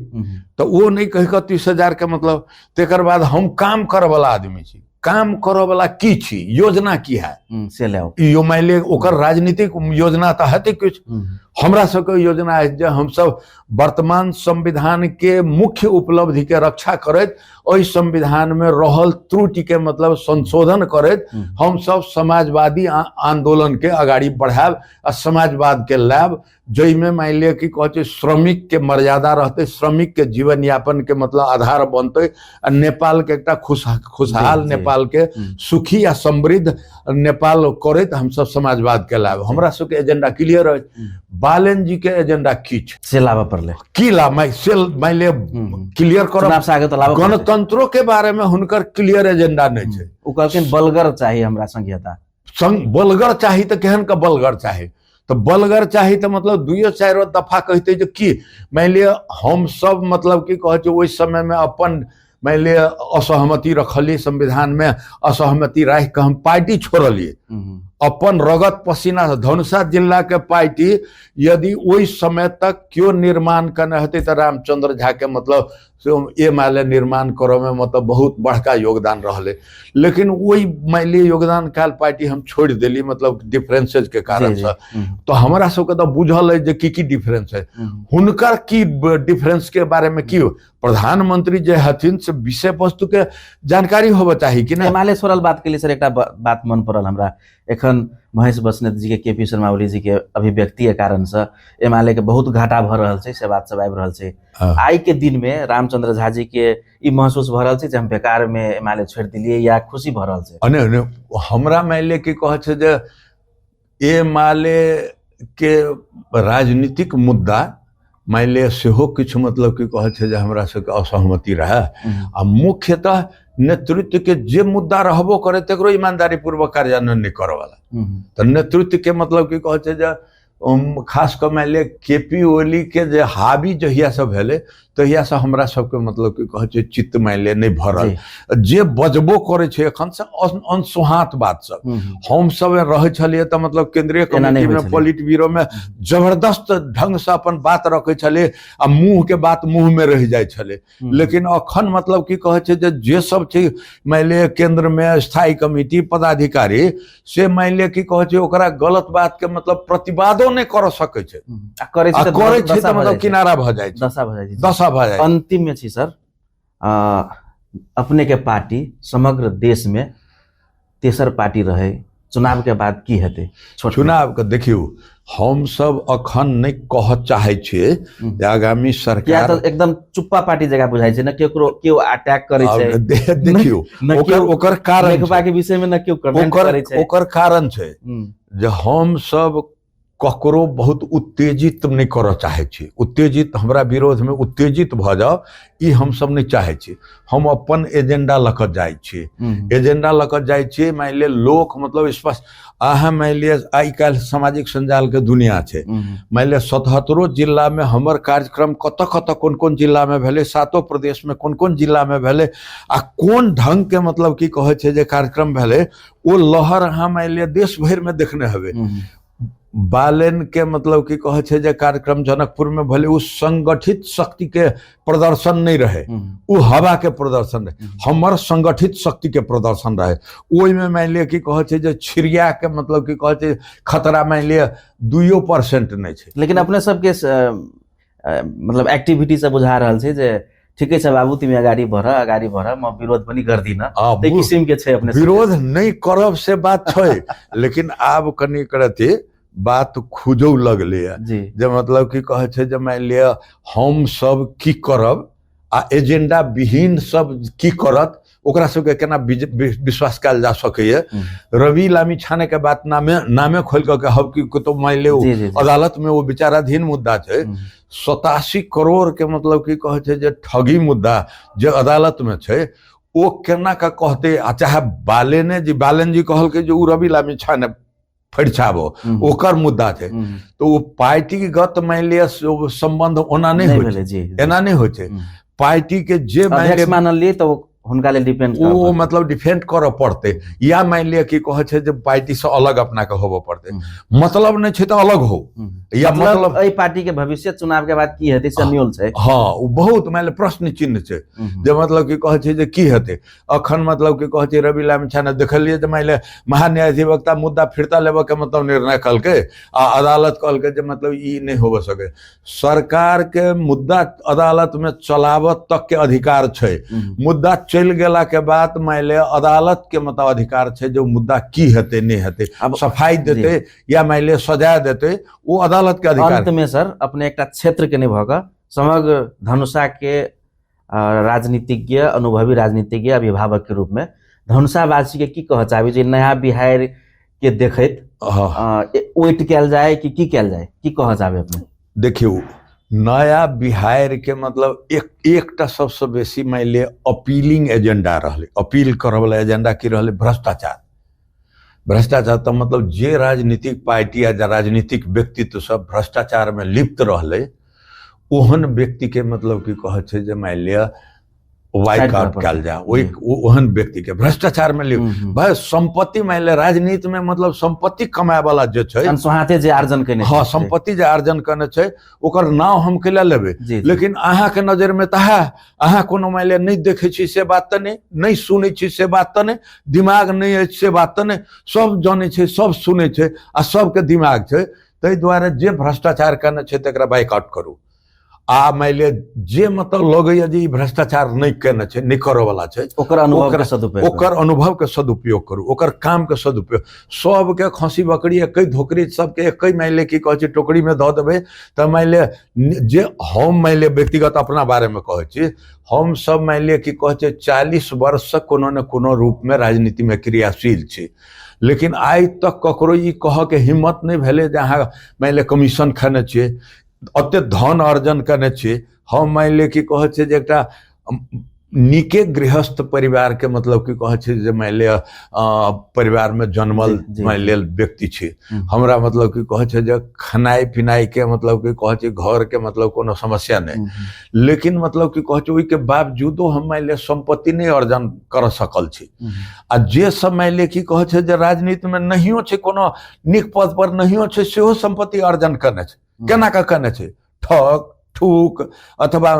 तो वो नहीं कह के 30,000 के मतलब तेकर बाद हम काम करे वाला आदमी छी, काम करे वाला की छी, योजना की है से लाओ यो मान ले ओकर राजनीतिक योजना तो हते कुछ। हमरा सबके योजना है जे हम सब वर्तमान संविधान के मुख्य उपलब्धि के रक्षा करैत ओहि संविधान में रहल त्रुटि के मतलब संशोधन करैत हम सब समाजवादी आंदोलन के आगाड़ी बढ़ाब आ समाजवाद के लाभ जैमे मान लिया कि कहते श्रमिक के मर्यादा रहते, श्रमिक के जीवन यापन के मतलब आधार बनते, नेपाल के एक खुशहाल नेपाल के सुखी आ समृद्ध नेपाल करैत हम सब समाजवाद के लाभ। हमरा सबके एजेंडा क्लियर है। बालन जी के एजेंडा की से लाभ पड़ले की लाभ मान ले क्लियर करो। गणतंत्रों के बारे में हुनकर क्लियर एजेंडा नहीं है। उ कहलखिन बलगर चाहिए हमरा संघीयता, बलगर चाहिए तो केहन का बलगर चाहिए, तो बलगर चाहिए तो मतलब 2-4 दफा कहते जो कि मान लिया हम सब मतलब कि कहते ओहि समय में अपन मान लिया असहमति रखलिए, संविधान में असहमति राख के हम पार्टी छोड़लिए, अपन रगत पसीना से धनुषा जिला के पार्टी यदि वही समय तक क्यों निर्माण करने होते तो रामचंद्र झा के मतलब ये माले निर्माण करो में मतलब बहुत बड़का योगदान रहले, लेकिन वही माले योगदान काल पार्टी हम छोड़ दिली मतलब डिफरेंसेज के कारण से। तो हमारा सबके तो बुझल है जे की डिफरेंस है, हुनकर की डिफरेंस के बारे में की प्रधानमंत्री जे हथिन से विषय वस्तु के जानकारी होबे चाहिए कि नहीं। माले सोरल बात के लिए सर एक बात मन पड़ल हमरा, एखन महेश बस्नेत जी के केपी शर्मा ओली जी के अभिव्यक्ति के कारण से एमाले के बहुत घाटा भ रहल छै, से बात सब आबि रहल छै। आई के दिन में रामचंद्र झा जी के ई महसूस भ रहल छै जे हम बेकार में एमाले छोड़ दिलिए या खुशी भ रहल छै? अने हमरा माले के कहे छै जे एमाले के राजनीतिक मुद्दा माले सेहो किछु मतलब कि कहे छै जे हमरा सबके असहमति रहे आ मुख्यतः नेतृत्व के जे मुद्दा रहबो करे तकरो ईमानदारी पूर्वक कार्यान्वयन नहीं करे वाला। तो नेतृत्व के मतलब कि कहे छै जे खास कर मान लिया केपी ओली के जे हावी जहिया से भेले तहिया से हमरा सबके मतलब कि कहे छै चित्त मान लिया नहीं भरल, जे बजबो करे छै एखन से अनसुहात बात सब। हम सब रहे छलिए त मतलब केंद्रीय कमेटी में पॉलिट ब्यूरो में जबरदस्त ढंग से अपन बात रखे छले आ मुंह के बात मुंह में रह जाय छले, लेकिन अखन मतलब कि कहे छै जे सब छै मान लिया केंद्र में स्थायी कमेटी पदाधिकारी से मान लिया कि कहे छै ओकरा गलत बात के मतलब प्रतिवादो नहीं कर सके छै, करे छै त मतलब किनारा भ जाय छै, दशा भ जाय। अंतिम में छी सर अपने के पार्टी समग्र देश में तेसर पार्टी रहे, चुनाव के बाद की हेते? चुनाव के देखियो हम सब अखन नहीं कह चाहे छे जे आगामी सरकार या तो एकदम चुप्पा पार्टी जगह बुझाई छे, न केकरो केओ अटैक करे छे, देखियो ओकर कारण लेखपा के विषय में न केओ कमेंट करे छे, ओकर कारण छे जे हम सब ककरो बहुत उत्तेजित नहीं कर चाहे छी। उत्तेजित हमरा विरोध में उत्तेजित भ जाओ ई हम सब नहीं चाहे छी। हम अपन एजेंडा लक जाय छी, एजेंडा लक जाय छी। मान ले लोक मतलब स्पष्ट अहाँ मान लिया आई काल सामाजिक संजाल के दुनिया छे, मान लिया 77 जिला में हमर कार्यक्रम कत कत कोन कोन जिला में भेले, 7 प्रदेश में कोन कोन जिला में भेले आ कोन ढंग के मतलब की कहे छे जे कार्यक्रम भेले ओ लहर अहाँ मान लिया देश भर में देखने हवे। बालेन के मतलब की कहे छे जे कार्यक्रम जनकपुर में भले उस संगठित शक्ति के प्रदर्शन नहीं रहे, वो हवा के प्रदर्शन रहे, हमर संगठित शक्ति के प्रदर्शन रहे। ओई में मान लिया कि कहे छे जे छिरिया के मतलब की कहे छे खतरा मान लिया 2% नहीं छे। लेकिन अपने सबके मतलब एक्टिविटी से बुझा रहल छे जे ठीके छे बाबू तिमी अगाडि बढ़ म विरोध पनि गर्दिन, त्यही किसिम के छे अपने विरोध नहीं करब से बात छै। लेकिन आब कनी करते बात खुजौ लगले जे मतलब की कहे छे जे मान लिया हम सब की करब आ एजेंडा विहीन सब की करत ओकरा सबके केना विश्वास कल जा सके। रवि लामी छाने के बात नामे खोल के कहब कि तो मान ले अदालत में वो विचाराधीन मुद्दा छे 87 करोड़ के मतलब की कहे छे जे ठगी मुद्दा जे अदालत में छे वो केना का कहते चाहे बालेन जी कहल के जो रवि लामी छाने फड़छाबो ओकर मुद्दा थे तो वो पार्टीगत मान लिया संबंध ओना नहीं हो, एना नहीं हो। पार्टी के जे मानल लिए तो हुनका लेल डिपेंड वो मतलब डिफेंड करऽ पड़ते, या मान लिया कि कहे छै जे पार्टी से अलग अपना के होबऽ पड़ते, मतलब नहीं छै तो अलग हो, या मतलब एहि पार्टी के भविष्य चुनाव के बाद की हेतै से अन्योल छै। हाँ वो बहुत मान प्रश्न चिन्ह छै, जे मतलब कि कहे छै जे की हेतै अखन, मतलब कि कहे छै रवि लामिछाने देखलिए जे मान महान्यायाधिवक्ता मुद्दा फिरता लेबऽ के मतलब निर्णय कलकै, आ अदालत कहलकै जे मतलब ई नहीं होबऽ सके। सरकार के मुद्दा अदालत में चलावऽ तक के अधिकार छै, मुद्दा चल गेला के बाद मान लिया अदालत के मतलब अधिकार छै जो मुद्दा की हेतै नहीं हेतै, सफाई देते या मान लिया सजा देते, वो अदालत के अधिकार। अंत में सर अपने एक क्षेत्र के नहीं भऽ समग्र धनुषा के राजनीतिज्ञ, अनुभवी राजनीतिज्ञ, अभिभावक के रूप में धनुषावासी के की कह चाहबे जे नया बिहार के देखैत वेट कयल जाए कि की कयल जाए, की कह चाहबे अपने? देखियो नया बिहार के मतलब एकटा सबसे बेसी मान लिया अपीलिंग एजेंडा रहले, अपील करऽ वाला एजेंडा की रहले? भ्रष्टाचार। भ्रष्टाचार तो मतलब जे राजनीतिक पार्टी या राजनीतिक व्यक्तित्व सब भ्रष्टाचार में लिप्त रहले, ओहन व्यक्ति के मतलब की कहे छै जे मान लिया वाइक आउट कल जाए, ओहन व्यक्ति के भ्रष्टाचार में लिप्त भाई संपत्ति मान लिया राजनीति में मतलब संपत्ति कमाए वाला जे छै, अनसोहाते जे अर्जन केने, हाँ संपत्ति जे अर्जन करने छै ओकर नाम हम केला लेबे, लेकिन अहाँ के नजर में तो अहाँ कोनो मान लिया नहीं देखे छी से बात तो नहीं सुने छी से बात तो नहीं, दिमाग नहीं है से बात तो नहीं, सब जाने छै, सब सुने छै, आ सबके दिमाग छै, ताहि दुआरे जे भ्रष्टाचार करने छै तकरा बाइकआउट करू। आ मान लिया जे मतलब लगैया जे भ्रष्टाचार नहीं करने छै, नहीं करऽ वाला छै, ओकर अनुभव के सदुपयोग, ओकर अनुभव के सदुपयोग करू, ओकर काम के सदुपयोग। सबके खसी बकरी एक धोकरी सबके एक मान लिया की कहे छै टोकरी में दऽ देबै तऽ मान लिया जे हम मान लिया व्यक्तिगत अपना बारे में कहे छी, हम सब मान लिया की कहे छै 40 वर्ष से कोनो न कोनो रूप में राजनीति में क्रियाशील छी, लेकिन आइ तक ककरो ई कह के हिम्मत नहीं भेले जे अहाँ मान लिया कमीशन खेने छियै, अते धन अर्जन करने छियै। हम मान लिया कि कहे छै जे एकटा नीके गृहस्थ परिवार के मतलब कि कहे छै जे मान लिया परिवार में जन्मल मान लिया व्यक्ति छी, हमरा मतलब कि कहे छै जे खनाई पिनाई के मतलब कि कहे छै घर के मतलब कोनो समस्या नहीं, लेकिन मतलब कि कहे छै ओहि के बावजूदो हम मान लिया संपत्ति नहीं अर्जन कर सकल छी। आ जे सब मान लिया कि कहे छै जे राजनीति में नहियो छै, कोनो नीक पद पर नहियो छै, सेहो संपत्ति अर्जन करने छै। केना का करने छै? ठग ठूक अथवा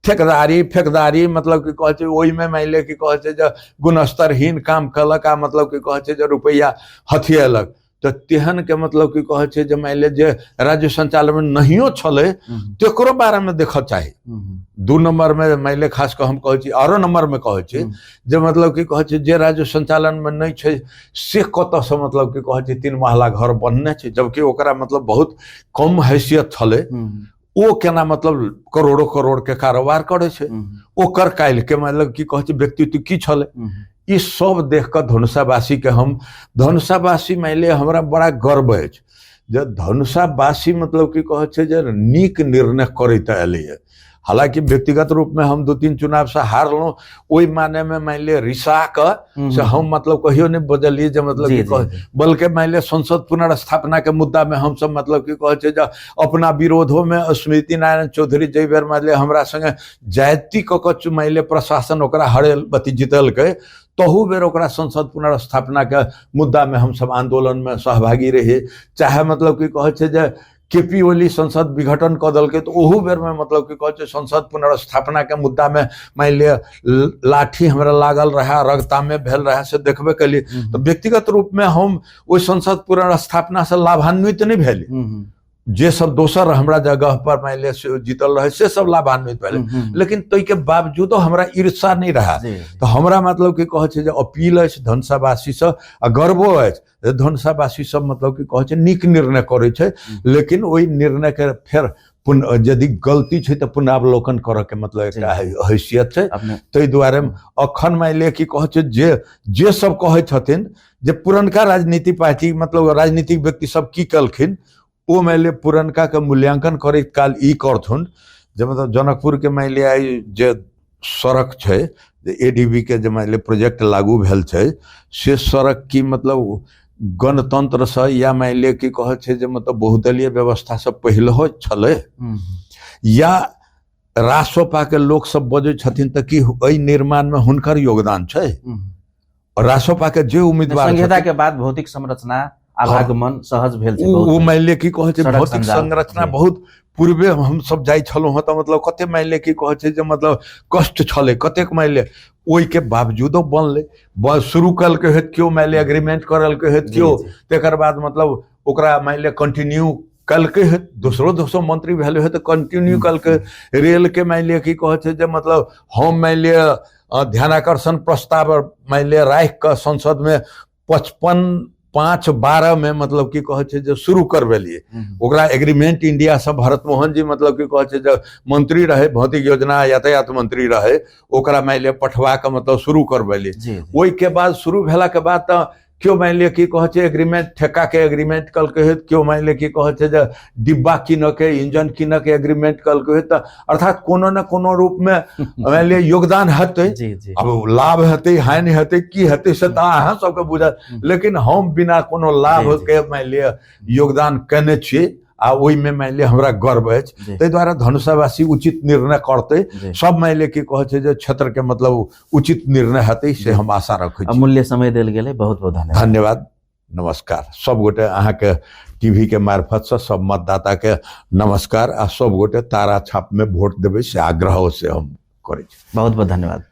फेकदारी मतलब कि कहे छै ओहि में मान लिया कि कहे छै जे गुणस्तरहीन काम कलक, आ मतलब कि कहे छै जे रुपया हथियेलक, तो तेहन के मतलब कि कहे छै जे मान लिया जे राज्य संचालन में नहियो छले तेकरो बारे में देखऽ चाही। 2 नंबर में मान लिया खास कर हम कहे छी, आरो नंबर में कहे छी जे मतलब कि कहे छै जे राज्य संचालन में नहीं छै से कतऽ से मतलब कि कहे छै 3 महला घर बनने छै, जबकि ओकरा मतलब बहुत कम हैसियत छले, ओ केना मतलब करोड़ों करोड़ के कारोबार करे छै, ओकर काल्हि के मतलब की कहे छै व्यक्तित्व की छले, ई सब देख कर धनुषावासी के हम धनुषावासी मान लिया हमरा बड़ा गर्व है जे धनुषावासी मतलब की कहे छै जे नीक निर्णय करैत एलैए। हालांकि व्यक्तिगत रूप में हम 2-3 चुनाव से हारलौं, ओहि माने में मान लिया रिसा के से हम मतलब कहियो नहीं बदलिए जे मतलब की कहे, बल्कि मान लिया संसद पुनर्स्थापना के मुद्दा में हम सब मतलब की कहे छै जे अपना विरोधों में स्मृति नारायण चौधरी जै बेर मान लिया हमरा संगे जाति कऽ मान लिया प्रशासन ओकरा हरेल बती जीतलकै, तहु बेर ओकरा संसद पुनर्स्थापना के मुद्दा में हम सब आंदोलन में सहभागी रहे, चाहे मतलब की कहे छै जे केपी ओली संसद विघटन कऽ देलकै तो ओहू बेर में मतलब की कहे छै संसद पुनर्स्थापना के मुद्दा में मान लिया लाठी हमरा लागल रहा, रगता में भेल रहा से देखबे कलिए। तो व्यक्तिगत रूप में हम ओहि संसद पुनर्स्थापना से लाभान्वित नहीं भेली, जे सब दोसर हमरा जगह पर मान लिया जीतल रहे से सब लाभान्वित भेले, लेकिन तै के बावजूदो हमरा ईर्षा नहीं रहा। तो हमरा मतलब की कहे छै जे अपील अछि धनुषावासी से, आ गर्वो अछि धनुषावासी सब मतलब की कहे छै नीक निर्णय करे छै, लेकिन ओहि निर्णय के फेर यदि गलती छै तो पुनरावलोकन करऽ के मतलब एकटा हैसियत छै। ताहि दुआरे अखन मान लिया कि कहे छै जे सब कहे छथिन जे पुरनका राजनीतिक पार्टी मतलब राजनीतिक व्यक्ति सब की कलखिन, ओ मान लिया पुरनका के मूल्यांकन करे काल ई करथुन जे मतलब जनकपुर के मान लिया जे सड़क छै एडीबी के जे मान लिया प्रोजेक्ट लागू भेल छै, से सड़क की मतलब गणतंत्र से या मान लिया कि कहे छै जे मतलब बहुदलीय व्यवस्था से पहले छले, या रासोपा के लोग सब बजे छथिन त कि एहि निर्माण में हुनकर योगदान छै। और रासोपा के जे उम्मीदवार संहिता के बाद भौतिक संरचना आवागमन सहज भेल छै। वो मान लिअ कि कहै छै सड़क भौतिक संजाल, संरचना जी। बहुत पूर्वे हम सब जाइ छलहुँ हँ, तऽ मतलब कते मान लिअ कि कहै छै जे मतलब कष्ट छलै, कतेक मान लिअ ओहि के बावजूदो बनलै, शुरू कलकै हेत केओ, मान लिअ एग्रीमेंट करलकै हेत केओ, तेकर बाद मतलब ओकरा मान लिअ कंटिन्यू कलकै हेत, दोसरो मंत्री भेलै हेत कंटिन्यू कलकै। रेल के मान लिअ कि कहै छै जे मतलब हम मान लिअ ध्यानाकर्षण प्रस्ताव मान लिअ राखि कऽ संसद में 55/5/12 में मतलब कि कहै छै जे शुरू करबेलिए। ओकरा एग्रीमेंट इंडिया से भरत मोहन जी मतलब कि कहै छै जे मंत्री रहे, भौतिक योजना यातायात मंत्री रहे, ओकरा मान लिअ पठवा के मतलब शुरू करबेलिए। ओहि के बाद शुरू भेला के बाद त क्यों मान लिअ कि कहै छै एग्रीमेंट ठेका के एग्रीमेंट कलकै हेत, क्यों मान लिअ कि कहै छै जे डिब्बा कीनऽ के, इंजन कीनऽ के एग्रीमेंट कलकै हेत। अर्थात कोनो न कोनो रूप में मान लिअ योगदान हेतै। अब लाभ हेतै हानि हेतै की हेतै से तऽ अहाँ सबके बुझत, लेकिन हम बिना कोनो लाभ के मान लिअ योगदान केने छियै आ ओहि में मान लिअ हमरा गर्व अछि। ताहि दुआरे धनुषावासी उचित निर्णय करतै, सब मान लिअ कि कहै छै जे क्षेत्र के मतलब उचित निर्णय हेतै से हम आशा रखै छी। अमूल्य समय देल गेलै, बहुत बहुत धन्यवाद। धन्यवाद, नमस्कार। सब गोटे अहाँ के टीवी के मार्फत से सब मतदाता के नमस्कार। आ सब गोटे तारा छाप में वोट देबै से आग्रह से हम करै छी। बहुत बहुत धन्यवाद।